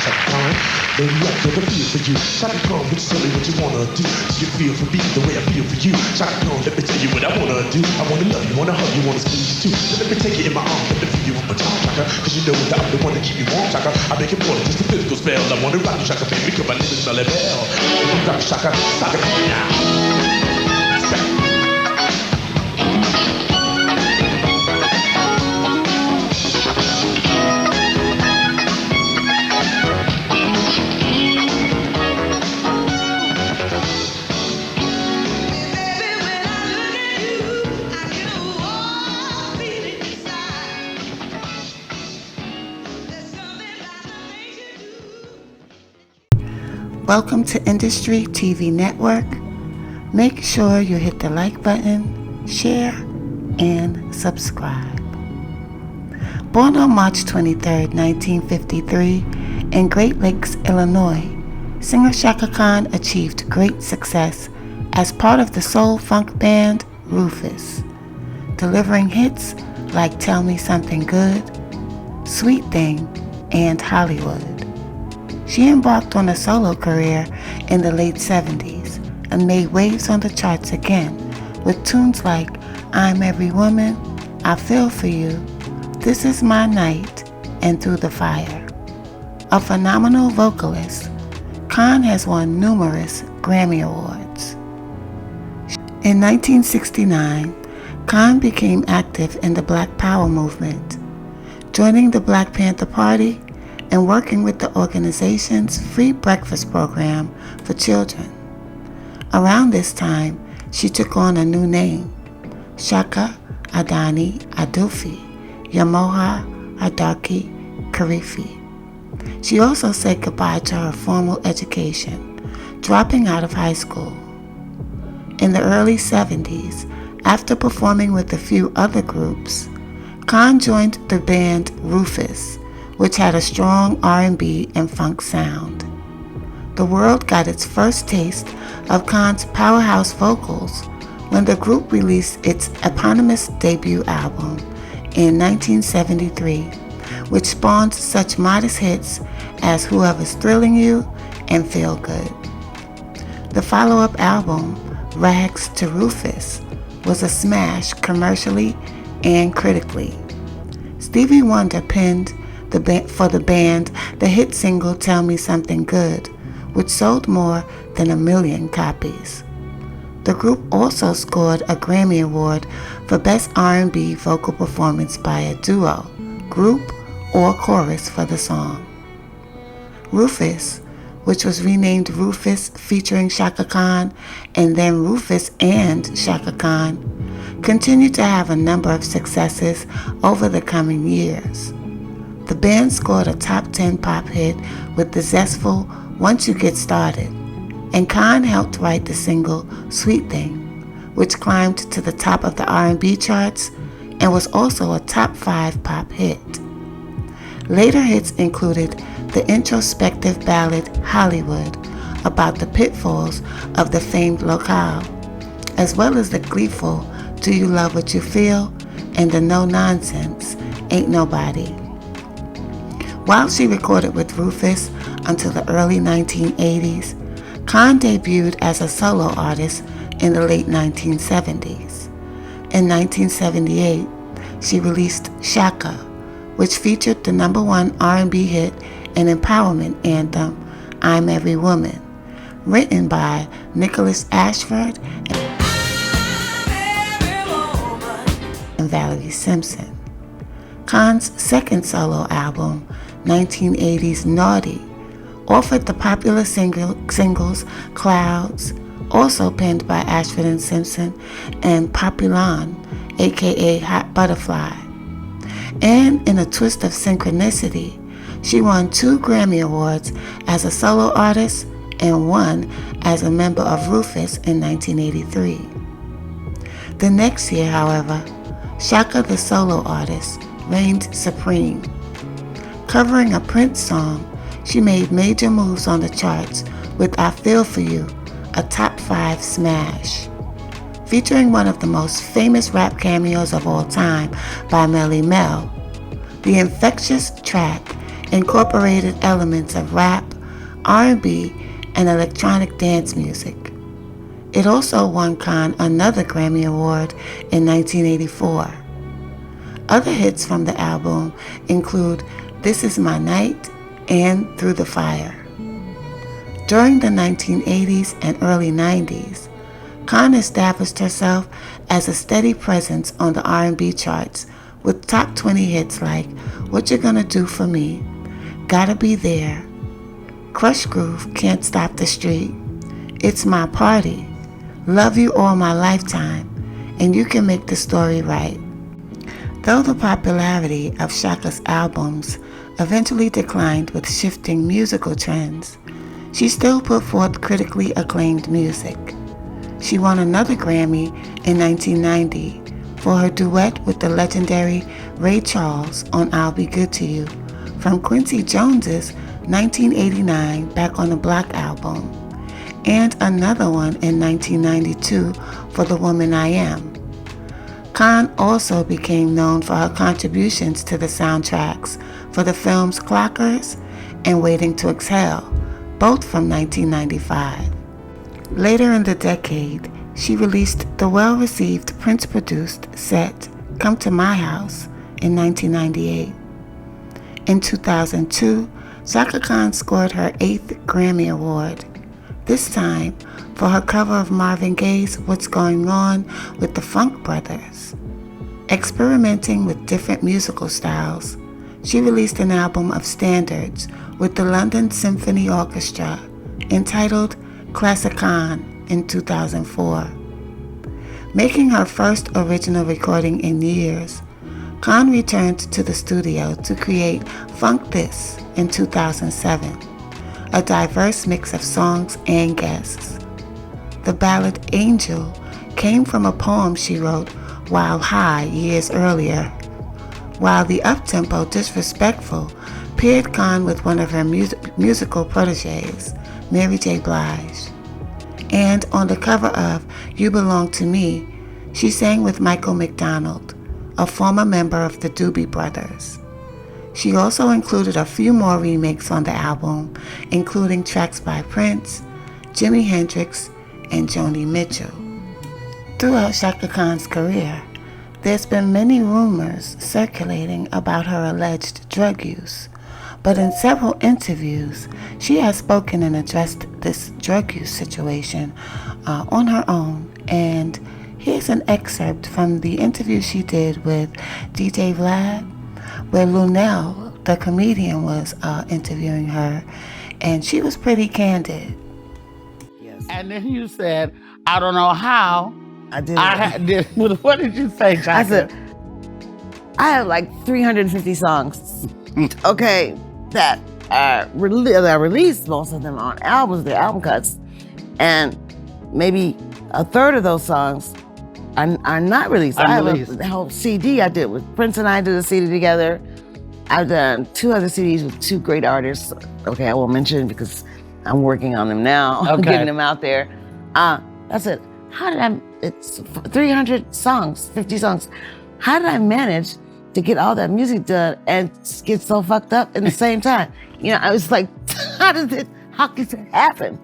Chaka Khan. Baby, I got the feel for you. Chaka Khan, bitch, tell me what you wanna do. Do you feel for me the way I feel for you? Chaka Khan, let me tell you what I wanna do. I wanna love you, wanna hug you, wanna squeeze you too. So let me take you in my arms, let me feel you on my tongue, Chaka. Cause you know that I'm the one to keep you warm, Chaka. I make it more than just a physical spell. I wanna rock you, Chaka, baby, cause my name is Melly Bell. Rock you, Chaka, Chaka, come on now. Welcome to Industry TV Network. Make sure you hit the like button, share, and subscribe. Born on March 23, 1953, in Great Lakes, Illinois, singer Chaka Khan achieved great success as part of the soul-funk band Rufus, delivering hits like Tell Me Something Good, Sweet Thing, and Hollywood. She embarked on a solo career in the late 70s and made waves on the charts again with tunes like I'm Every Woman, I Feel For You, This Is My Night, and Through the Fire. A phenomenal vocalist, Khan has won numerous Grammy Awards. In 1969, Khan became active in the Black Power movement, joining the Black Panther Party and working with the organization's free breakfast program for children. Around this time, she took on a new name, Chaka Adani Adufi Yamoha Adaki Karifi. She also said goodbye to her formal education, dropping out of high school. In the early 70s, after performing with a few other groups, Khan joined the band Rufus, which had a strong R&B and funk sound. The world got its first taste of Khan's powerhouse vocals when the group released its eponymous debut album in 1973, which spawned such modest hits as Whoever's Thrilling You and Feel Good. The follow-up album, Rags to Rufus, was a smash commercially and critically. Stevie Wonder penned for the band the hit single Tell Me Something Good, which sold more than 1 million copies. The group also scored a Grammy Award for Best R&B Vocal Performance by a Duo, Group, or Chorus for the song. Rufus, which was renamed Rufus featuring Chaka Khan and then Rufus and Chaka Khan, continued to have a number of successes over the coming years. The band scored a top 10 pop hit with the zestful Once You Get Started, and Khan helped write the single Sweet Thing, which climbed to the top of the R&B charts and was also a top 5 pop hit. Later hits included the introspective ballad Hollywood, about the pitfalls of the famed locale, as well as the gleeful Do You Love What You Feel and the no-nonsense Ain't Nobody. While she recorded with Rufus until the early 1980s, Khan debuted as a solo artist in the late 1970s. In 1978, she released Chaka, which featured the #1 R&B hit and empowerment anthem, I'm Every Woman, written by Nicholas Ashford and Valerie Simpson. Khan's second solo album, 1980's Naughty, offered the popular singles Clouds, also penned by Ashford and Simpson, and Papillon, aka Hot Butterfly. And in a twist of synchronicity, she won 2 Grammy Awards as a solo artist and 1 as a member of Rufus in 1983. The next year, however, Chaka the solo artist reigned supreme. Covering a Prince song, she made major moves on the charts with I Feel For You, a top 5 smash. Featuring one of the most famous rap cameos of all time by Melly Mel, the infectious track incorporated elements of rap, R&B, and electronic dance music. It also won Khan another Grammy Award in 1984. Other hits from the album include This Is My Night and Through the Fire. During the 1980s and early 90s, Khan established herself as a steady presence on the R&B charts with top 20 hits like What You Gonna Do For Me, Gotta Be There, Crush Groove, Can't Stop the Street, It's My Party, Love You All My Lifetime, and You Can Make the Story Right. Though the popularity of Chaka's albums eventually declined with shifting musical trends, she still put forth critically acclaimed music. She won another Grammy in 1990 for her duet with the legendary Ray Charles on I'll Be Good to You from Quincy Jones's 1989 Back on the Block album, and another one in 1992 for The Woman I Am. Khan also became known for her contributions to the soundtracks for the films Clockers and Waiting to Exhale, both from 1995. Later in the decade, she released the well-received Prince-produced set Come to My House in 1998. In 2002, Chaka Khan scored her 8th Grammy Award, this time for her cover of Marvin Gaye's What's Going On with the Funk Brothers. Experimenting with different musical styles, she released an album of standards with the London Symphony Orchestra entitled Classicon in 2004. Making her first original recording in years, Khan returned to the studio to create Funk This in 2007, a diverse mix of songs and guests. The ballad Angel came from a poem she wrote while high years earlier, while the up-tempo Disrespectful paired Khan with one of her musical proteges, Mary J. Blige. And on the cover of You Belong to Me, she sang with Michael McDonald, a former member of the Doobie Brothers. She also included a few more remakes on the album, including tracks by Prince, Jimi Hendrix, and Joni Mitchell. Throughout Chaka Khan's career, there's been many rumors circulating about her alleged drug use, but in several interviews, she has spoken and addressed this drug use situation on her own. And here's an excerpt from the interview she did with DJ Vlad, where Lunel, the comedian, was interviewing her, and she was pretty candid. Yes. And then you said, I don't know how. I did. What did you say, Chaka? I said, I have like 350 songs. Okay. That I released most of them on albums, they're album cuts, and maybe a third of those songs are not released. I have a whole CD I did with Prince, and I did a CD together. I've done 2 other CDs with 2 great artists. Okay, I won't mention because I'm working on them now, getting them out there. That's it. It's 300 songs, 50 songs. How did I manage to get all that music done and get so fucked up in the same time? You know, I was like, how could it happen?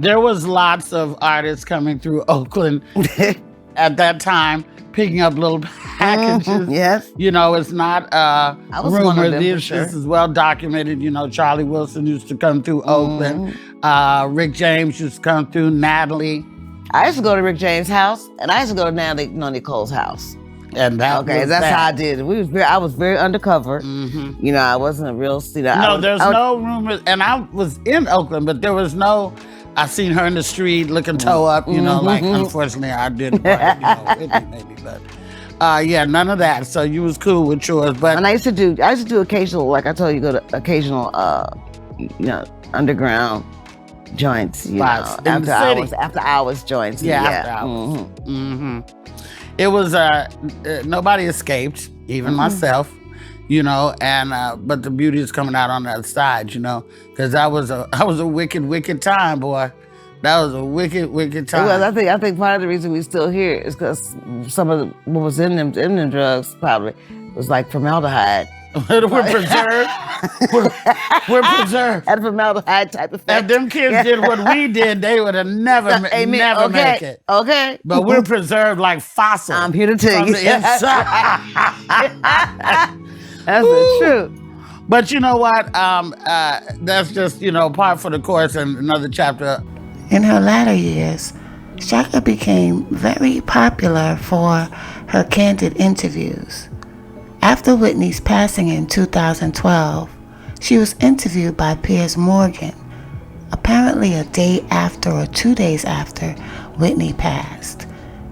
There was lots of artists coming through Oakland at that time, picking up little packages. Yes. You know, it's not I was rumor. one of them, This is well documented. You know, Charlie Wilson used to come through Oakland. Rick James used to come through, Natalie. I used to go to Rick James' house, and I used to go to Natalie Nicole's house. And that's how I did it. I was very undercover. You know, I wasn't a real. There's no rumors. And I was in Oakland, but there was no. I seen her in the street looking toe up. You know, like unfortunately I didn't. Maybe, but yeah, none of that. So you was cool with yours. But and I used to do occasional, like I told you, go to occasional, underground joints. You know, after hours joints. Yeah. After hours. It was nobody escaped, even myself, you know, and but the beauty is coming out on the other side, you know, because that was a wicked time, boy. That was a wicked time. Well, I think part of the reason we're still here is because some of what was in them drugs probably was like formaldehyde. We're preserved. We're preserved. Had a formaldehyde type effect. If them kids did what we did, they would have never Amen. make it. Okay. But we're preserved like fossils. I'm here to tell from you. the inside. That's the truth. But you know what? That's just, par for the course and another chapter. In her latter years, Chaka became very popular for her candid interviews. After Whitney's passing in 2012, she was interviewed by Piers Morgan, apparently a day after or 2 days after Whitney passed.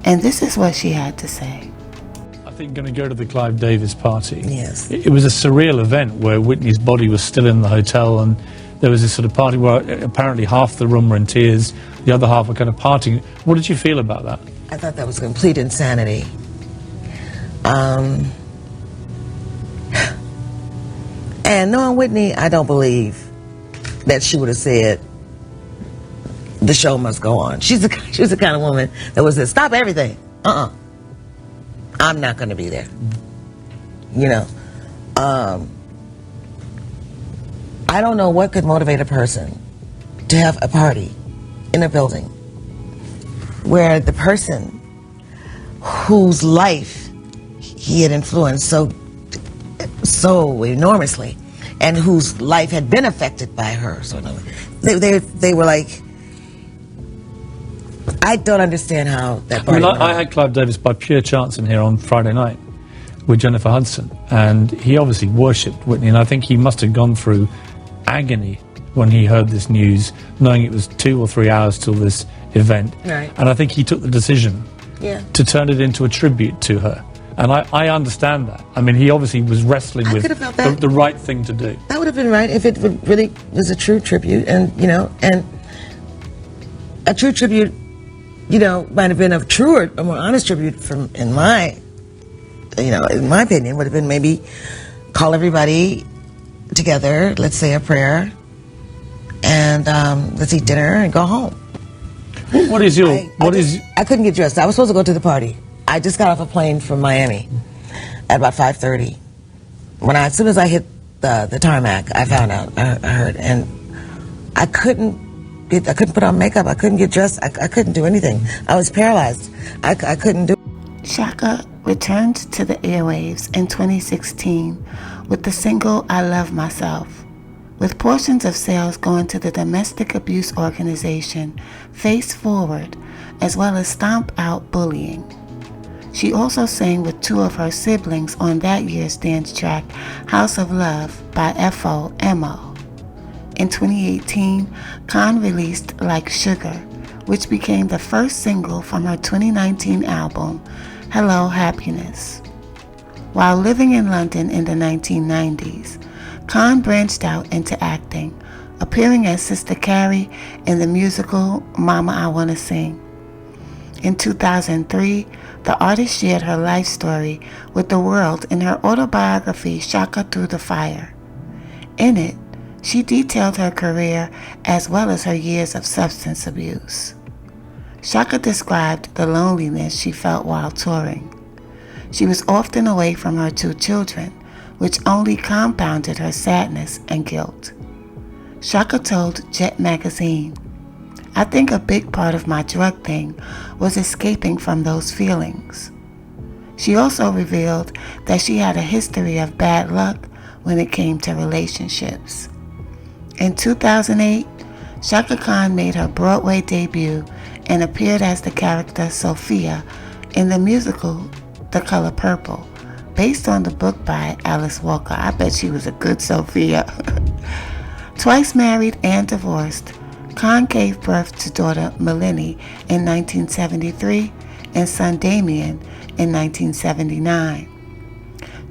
And this is what she had to say. I think going to go to the Clive Davis party. Yes. It was a surreal event where Whitney's body was still in the hotel, and there was this sort of party where apparently half the room were in tears, the other half were kind of partying. What did you feel about that? I thought that was complete insanity. And knowing Whitney, I don't believe that she would have said, the show must go on. She was the kind of woman that would say, stop everything. I'm not going to be there. I don't know what could motivate a person to have a party in a building where the person whose life he had influenced so enormously and whose life had been affected by her. So they were like, I don't understand how that party went. I had Clive Davis by pure chance in here on Friday night with Jennifer Hudson, and he obviously worshipped Whitney, and I think he must have gone through agony when he heard this news, knowing it was 2 or 3 hours till this event. Right. And I think he took the decision Yeah. to turn it into a tribute to her. And I understand that. I mean, he obviously was wrestling I with could have felt that. the right thing to do. That would have been right if it really was a true tribute, and a true tribute, might have been a more honest tribute in my opinion, would have been maybe call everybody together, let's say a prayer, and let's eat dinner and go home. I couldn't get dressed. I was supposed to go to the party. I just got off a plane from Miami at about 5:30. As soon as I hit the tarmac, I found out, I heard, and I couldn't put on makeup. I couldn't get dressed. I couldn't do anything. I was paralyzed. I couldn't do. Chaka returned to the airwaves in 2016 with the single I Love Myself, with portions of sales going to the domestic abuse organization Face Forward, as well as Stomp Out Bullying. She also sang with 2 of her siblings on that year's dance track House of Love by FOMO. In 2018, Khan released Like Sugar, which became the first single from her 2019 album, Hello Happiness. While living in London in the 1990s, Khan branched out into acting, appearing as Sister Carrie in the musical Mama I Wanna Sing. In 2003, the artist shared her life story with the world in her autobiography, Chaka Through the Fire. In it, she detailed her career as well as her years of substance abuse. Chaka described the loneliness she felt while touring. She was often away from her 2 children, which only compounded her sadness and guilt. Chaka told Jet Magazine, I think a big part of my drug thing was escaping from those feelings. She also revealed that she had a history of bad luck when it came to relationships. In 2008, Chaka Khan made her Broadway debut and appeared as the character Sophia in the musical The Color Purple, based on the book by Alice Walker. I bet she was a good Sophia. Twice married and divorced, Khan gave birth to daughter Melanie in 1973 and son Damien in 1979.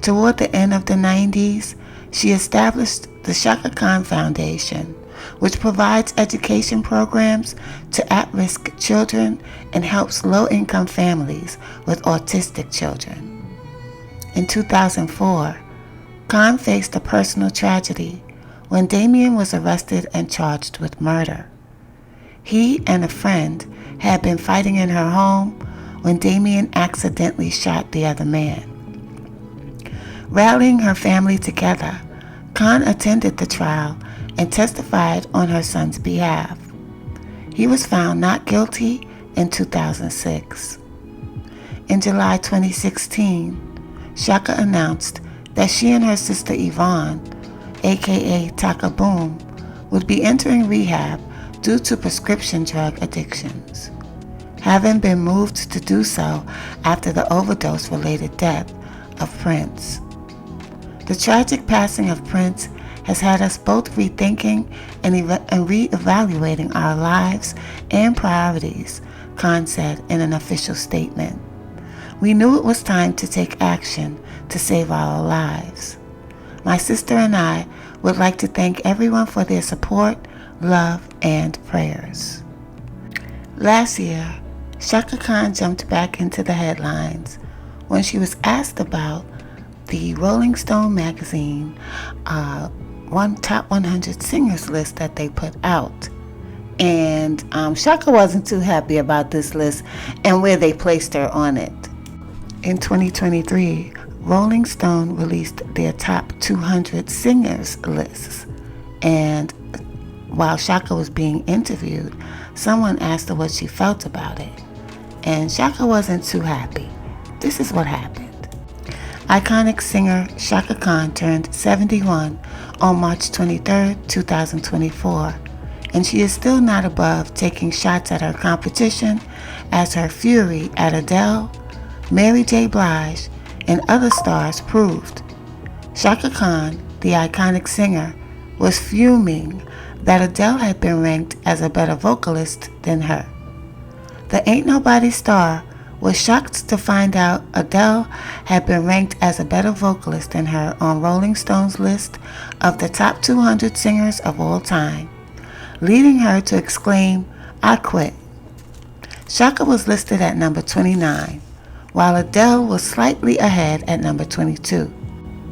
Toward the end of the 90s, she established the Chaka Khan Foundation, which provides education programs to at-risk children and helps low-income families with autistic children. In 2004, Khan faced a personal tragedy when Damien was arrested and charged with murder. He and a friend had been fighting in her home when Damien accidentally shot the other man. Rallying her family together, Khan attended the trial and testified on her son's behalf. He was found not guilty in 2006. In July 2016, Chaka announced that she and her sister Yvonne, aka Chaka Boom, would be entering rehab due to prescription drug addictions, having been moved to do so after the overdose-related death of Prince. The tragic passing of Prince has had us both rethinking and reevaluating our lives and priorities, Khan said in an official statement. We knew it was time to take action to save our lives. My sister and I would like to thank everyone for their support, love, and prayers. Last year, Chaka Khan jumped back into the headlines when she was asked about the Rolling Stone magazine top 100 singers list that they put out. And Chaka wasn't too happy about this list and where they placed her on it. In 2023, Rolling Stone released their top 200 singers lists. And while Chaka was being interviewed, someone asked her what she felt about it. And Chaka wasn't too happy. This is what happened. Iconic singer Chaka Khan turned 71 on March 23, 2024, and she is still not above taking shots at her competition as her fury at Adele, Mary J. Blige, and other stars proved. Chaka Khan, the iconic singer, was fuming that Adele had been ranked as a better vocalist than her. The Ain't Nobody star was shocked to find out Adele had been ranked as a better vocalist than her on Rolling Stone's list of the top 200 singers of all time, leading her to exclaim, "I quit." Chaka was listed at number 29, while Adele was slightly ahead at number 22.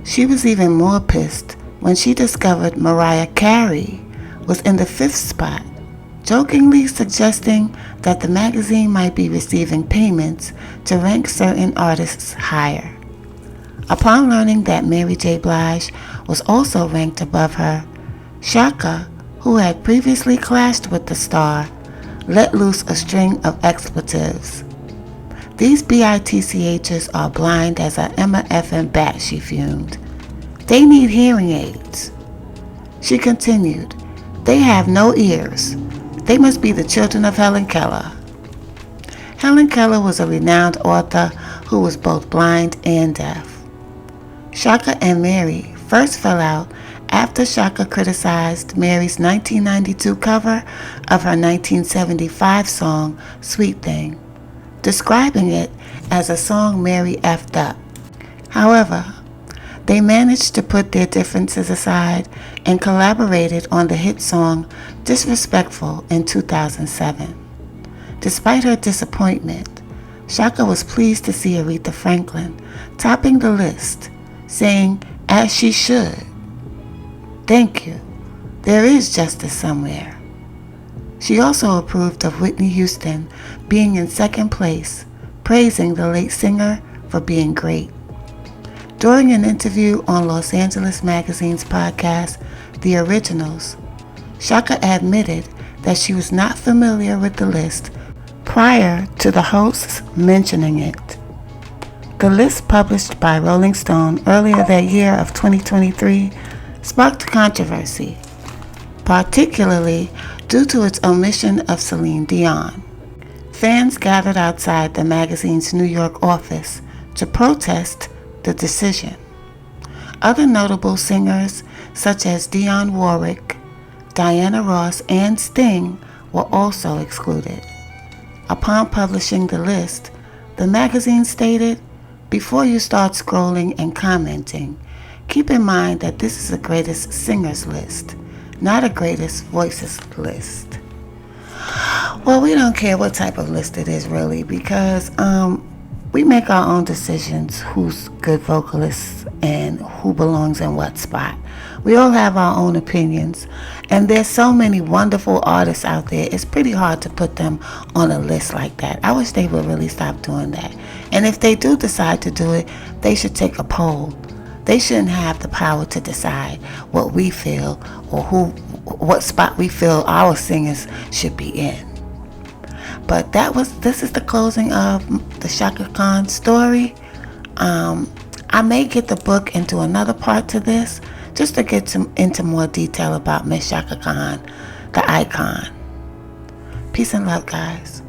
She was even more pissed when she discovered Mariah Carey was in the 5th spot, jokingly suggesting that the magazine might be receiving payments to rank certain artists higher. Upon learning that Mary J. Blige was also ranked above her, Chaka, who had previously clashed with the star, let loose a string of expletives. "These bitchs are blind as a Emma effing bat," she fumed. "They need hearing aids." She continued, "They have no ears. They must be the children of Helen Keller." Helen Keller was a renowned author who was both blind and deaf. Chaka and Mary first fell out after Chaka criticized Mary's 1992 cover of her 1975 song, Sweet Thing, describing it as a song Mary effed up. However, they managed to put their differences aside and collaborated on the hit song Disrespectful in 2007. Despite her disappointment, Chaka was pleased to see Aretha Franklin topping the list, saying, "As she should. Thank you. There is justice somewhere." She also approved of Whitney Houston being in second place, praising the late singer for being great. During an interview on Los Angeles Magazine's podcast, The Originals, Chaka admitted that she was not familiar with the list prior to the hosts mentioning it. The list published by Rolling Stone earlier that year of 2023 sparked controversy, particularly due to its omission of Celine Dion. Fans gathered outside the magazine's New York office to protest the decision. Other notable singers such as Dionne Warwick, Diana Ross, and Sting were also excluded. Upon publishing the list, the magazine stated, "Before you start scrolling and commenting, keep in mind that this is a greatest singers list, not a greatest voices list." Well, we don't care what type of list it is really, because we make our own decisions who's good vocalists and who belongs in what spot. We all have our own opinions, and there's so many wonderful artists out there. It's pretty hard to put them on a list like that. I wish they would really stop doing that. And if they do decide to do it, they should take a poll They shouldn't have the power to decide what we feel or what spot we feel our singers should be in. But this is the closing of the Chaka Khan story. I may get the book into another part to this, just to get into more detail about Miss Chaka Khan, the icon. Peace and love, guys.